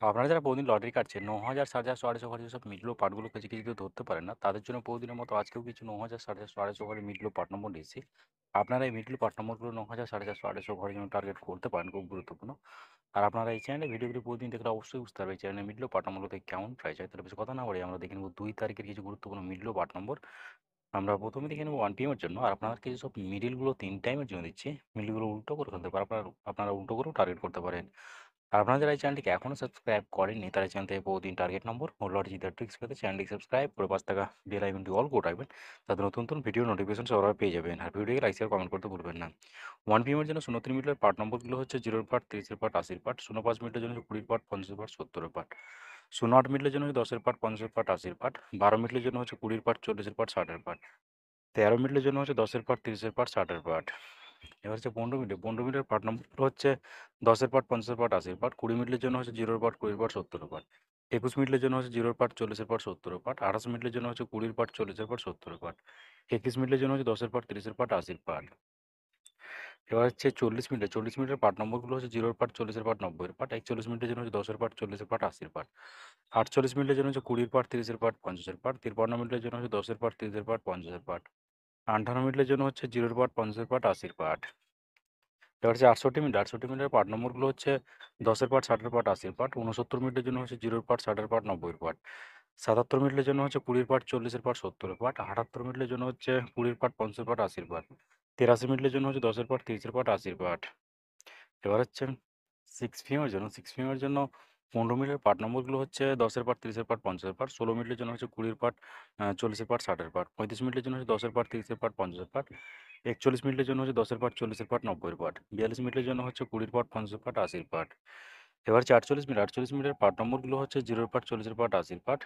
আপনারা যারা প্রতিদিন লটারি কাটছেন ৯,০০০, ৪,৫০০, ৪,৫০০ ঘরের যেসব মিডল পার্টগুলো কিছু কেউ ধরতে পারেন না, তাদের জন্য প্রতিদিনের মতো আজকেও কিছু ৯,০০০, ৪,৫০০, ৪,৫০০ ঘরের মিডল পার্ট নম্বর দিয়েছি। আপনারা এই মিডল পার্ট নম্বরগুলো ৯,০০০, ৪,৫০০, ৪,৫০০ ঘরের জন্য টার্গেট করতে পারেন, খুব গুরুত্বপূর্ণ। আর আপনারা এই চ্যানেলে ভিডিওগুলো প্রতিদিন দেখলে অবশ্যই বুঝতে পারবেন এই চ্যানেলে মিডল পার্ট নম্বরগুলো থেকে কেমন প্রাইস হয়। তাহলে বেশি কথা না বলে আমরা দেখে নেব ২ তারিখের কিছু গুরুত্বপূর্ণ মিডল পার্ট নম্বর। আমরা প্রথমে দেখে নেব 1 PM এর জন্য। আর আপনাদেরকে যেসব মিডলগুলো ৩ টাইমের জন্য দিচ্ছি, মিডলগুলো উল্টো করে ফেলতে পারেন। আপনারা উল্টো করেও টার্গেট করতে পারেন। আর আপনারা যারা এই চ্যানেলটিকে এখনও সাবস্ক্রাইব করেননি, তারা এই চ্যানেল থেকে প্রতিদিন টার্গেট নম্বর ও লটারি জিতার ট্রিক্স পেতে চ্যানেলটিকে সাবস্ক্রাইব করে পাঁচ টাকা বেল আইকনটি অল করে রাখবেন। তাতে নতুন নতুন ভিডিও নোটিফিকেশন সবার পেয়ে যাবেন। আর ভিডিওকে লাইক শেয়ার কমেন্ট করতে ভুলবেন না। 1 PM এর জন্য ৩ মিনিটের পার্ট নম্বরগুলো হচ্ছে 0 পার্ট, 30 পার্ট, 80 পার্ট, ০৫ মিনিটের জন্য 20 পার্ট, 50 পার্ট, 70 পার্ট, 08 মিনিটের জন্য 10 পার্ট, 50 পার্ট, 80 পার্ট, 12 মিনিটের জন্য হচ্ছে 20 পার্ট, 40 পার্ট, 60 পার্ট, 13 মিনিটের জন্য হচ্ছে 10 পার্ট, 30 পার্ট, 60 পার্ট। এবার হচ্ছে 15 মিনিটের পার্ট নম্বর হচ্ছে 10 পার্ট, 50 পার্ট, 80 পার্ট, 20 মিনিটের জন্য হচ্ছে 0 পার্ট, 20 পার্ট, 70 পার্ট, 21 মিনিটের জন্য হচ্ছে 0 পার্ট, 40 পার্ট, 70 পার্ট, 28 মিনিটের জন্য হচ্ছে 20 পার্ট, 40 পার্ট, 70 পার্ট, 21 মিনিটের জন্য হচ্ছে 10 পার্ট, 30 পার্ট, 80 পার্ট। এবার হচ্ছে 40 মিনিটের পার্ট নম্বরগুলো হচ্ছে 0 পার্ট, 40 পার্ট, 90 পার্ট, 41 মিনিটের জন্য হচ্ছে 10 পার্ট, 40 পার্ট, 80 পার্ট, 48 মিনিটের জন্য হচ্ছে 20 পার্ট, 30 পার্ট, 50 পার্ট, 53 মিনিটের জন্য হচ্ছে 10 পার্ট, 30 পার্ট, 50 পার্ট, 58 মিনিটের জন্য হচ্ছে 0 পার্ট, 50 পার্ট, 80 পার্ট। এবার হচ্ছে 68 মিনিটের পার্ট নম্বরগুলো হচ্ছে 10 পার্ট, 60 পার্ট, 80 পার্ট, 69 মিনিটের জন্য হচ্ছে 0 পার্ট, 60 পার্ট, 90 পার্ট, 77 মিনিটের জন্য হচ্ছে 20 পার্ট, 40 পার্ট, 70 পার্ট, 78 মিনিটের জন্য হচ্ছে 20 পার্ট, 50 পার্ট, 80 পার্ট, 83 মিনিটের জন্য হচ্ছে 10 পার্ট, 30 পার্ট, 80 পার্ট। এবার হচ্ছে 6 PM এর জন্য 15 মিনিটের পার্ট নম্বরগুলো হচ্ছে 10 পার্ট, 30 পার্ট, 50 পার্ট, 16 মিনিটের জন্য হচ্ছে 20 পার্ট, 40 পার্ট, 60 পার্ট, 35 মিনিটের জন্য হচ্ছে 10 পার্ট, 30 পার্ট, 50 পার্ট, 41 মিনিটের জন্য হচ্ছে 10 পার্ট, 40 পার্ট, 90 পার্ট, 42 মিনিটের জন্য হচ্ছে 20 পার্ট, 50 পার্ট, 80 পার্ট। এবার হচ্ছে 48 মিনিটের পার্ট নম্বরগুলো হচ্ছে 0 পার্ট, 40 পার্ট, 80 পার্ট,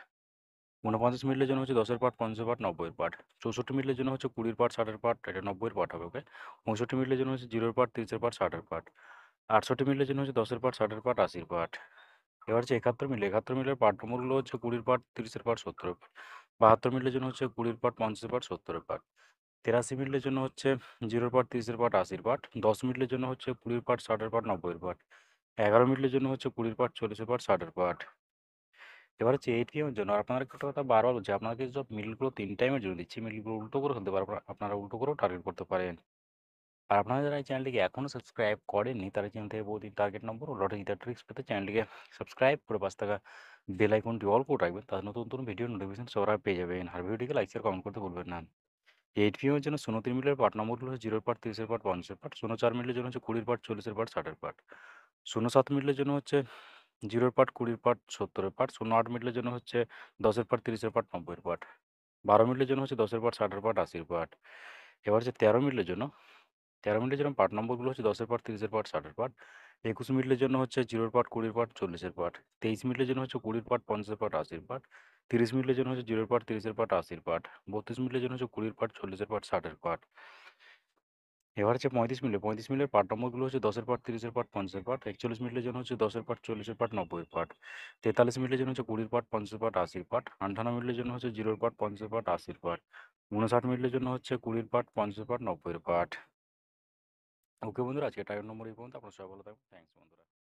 49 মিনিটের জন্য হচ্ছে 10 পার্ট, 50 পার্ট, 90 পার্ট, 64 মিনিটের জন্য হচ্ছে 20 পার্ট, 60 পার্ট, এটা 90 পার্ট হবে, ওকে। 65 মিনিটের জন্য হচ্ছে 0 পার্ট, 30 পার্ট, 60 পার্ট, 68 মিনিটের জন্য হচ্ছে 10 পার্ট, 60 পার্ট, 80 পার্ট। এবার হচ্ছে 71 মিনিটের পার্ট নম্বরগুলো হচ্ছে 20 পার্ট, 30 পার্ট, 70 পার্ট, 72 মিনিটের জন্য হচ্ছে 20 পার্ট, 50 পার্ট, 70 পার্ট, 83 মিনিটের জন্য হচ্ছে 0 পার্ট, 30 পার্ট, 80 পার্ট, 10 মিনিটের জন্য হচ্ছে 20 পার্ট, 60 পার্ট, 90 পার্ট, 11 মিনিটের জন্য হচ্ছে 20 পার্ট, 40 পার্ট, 60 পার্ট। এবার হচ্ছে 8 PM এর জন্য। আর আপনাদের একটা কথা বারবার বলছি, আপনাকে সব মিলগুলো ৩ টাইমের জন্য দিচ্ছি। মিলগুলো উল্টো করে ফেলতে পারেন। আপনারা উল্টো করেও টার্গেট করতে পারেন। আর আপনারা যারা এই চ্যানেলটিকে এখনও সাবস্ক্রাইব করেননি, তারা চ্যানেল থেকে প্রতিদিন টার্গেট নম্বর ও লটারি জিতার ট্রিক্স পেতে চ্যানেলটিকে সাবস্ক্রাইব করে পাঁচ টাকা বেল আইকনটি অল করে রাখবেন। তাহলে নতুন নতুন ভিডিও নোটিফিকেশন সবার আগে পেয়ে যাবেন। আর ভিডিওটিকে লাইক শেয়ার কমেন্ট করতে ভুলবেন না। 8 PM এর জন্য ৩ মিনিটের পার্ট নম্বরগুলো হচ্ছে 0 পার্ট, 30 পার্ট, 50 পার্ট, ৪ মিনিটের জন্য হচ্ছে 20 পার্ট, 40 পার্ট, 60 পার্ট, ৭ মিনিটের জন্য হচ্ছে 0 পার্ট, 20 পার্ট, 70 পার্ট, ৮ মিনিটের জন্য হচ্ছে 10 পার্ট, 30 পার্ট, 90 পার্ট, 12 মিনিটের জন্য হচ্ছে 10 পার্ট, 60 পার্ট, 80 পার্ট। এবার হচ্ছে 13 মিনিটের জন্য পার্ট নম্বরগুলো হচ্ছে 10 পার্ট, 30 পার্ট, 60 পার্ট, 21 মিনিটের জন্য হচ্ছে 0 পার্ট, 20 পার্ট, 40 পার্ট, 23 মিনিটের জন্য হচ্ছে 20 পার্ট, 50 পার্ট, 80 পার্ট, 30 মিনিটের জন্য হচ্ছে 0 পার্ট, 30 পার্ট, 80 পার্ট, 32 মিনিটের জন্য হচ্ছে 20 পার্ট, 40 পার্ট, 60 পার্ট। এবার হচ্ছে 35 মিনিটের পার্ট নম্বরগুলো হচ্ছে 10 পার্ট, 30 পার্ট, 50 পার্ট, 41 মিনিটের জন্য হচ্ছে 10 পার্ট, 40 পার্ট, 90 পার্ট, 43 মিনিটের জন্য হচ্ছে 20 পার্ট, 50 পার্ট, 80 পার্ট, 58 মিনিটের জন্য হচ্ছে 0 পার্ট, 50 পার্ট, 80 পার্ট, 59 মিনিটের জন্য হচ্ছে 20 পার্ট, 50 পার্ট, 90 পার্ট। ওকে বন্ধুরা, আজকে টাইম নম্বর এই পর্যন্ত। আপনার সবাই ভালো থাকবেন। থ্যাংকস বন্ধুরা।